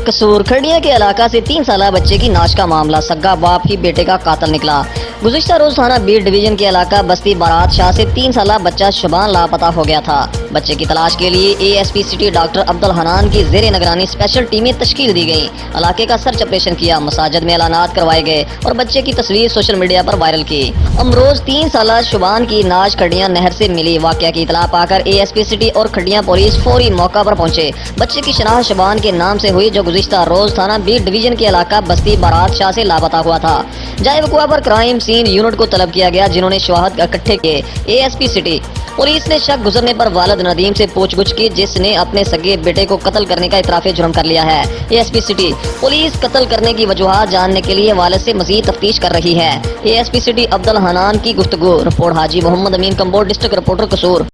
कसूर खड़िया के इलाका से 3 साल बच्चे की नाश का मामला। सगा बाप ही बेटे का कातिल निकला। गुज़िश्ता रोज थाना बीट डिवीजन के इलाका बस्ती बारात शाह से 3 साल बच्चा शुबान लापता हो गया था। बच्चे की तलाश के लिए ASP city doctor Abdul Hanan की ज़ेरे निगरानी स्पेशल टीमें तश्कील दी गई। इलाके का सर्च ऑपरेशन किया, मसाजिद में ऐलानात करवाए गए और बच्चे की तस्वीर सोशल मीडिया पर वायरल की। अमरोज 3 साल शुबान की नाश खड़िया नहर से मिली। वाक़या की इतला पाकर एएसपी सिटी और खड़िया पुलिस फौरी मौका पर पहुंचे। बच्चे की शनाख्त शुबान के नाम से हुई, जो गुज़िश्ता रोज थाना बीट डिवीजन के इलाका बस्ती बारात शाह से लापता हुआ था। जाए वक़ुआ पर क्राइम सीन यूनिट को तलब किया गया, जिन्होंने शवाहद इकट्ठे किए। एएसपी सिटी पुलिस ने शक गुजरने पर वालिद नदीम से पूछगछ की, जिसने अपने सगे बेटे को कत्ल करने का इतराफ़ जुर्म कर लिया है। एएसपी सिटी पुलिस कत्ल करने की वजूहात जानने के लिए वालिद से मजीद तफ्तीश कर रही है। एएसपी सिटी अब्दुल हनान की गुफ्तगू। रिपोर्ट हाजी मोहम्मद अमीन कंबोज, डिस्ट्रिक्ट रिपोर्टर कसूर।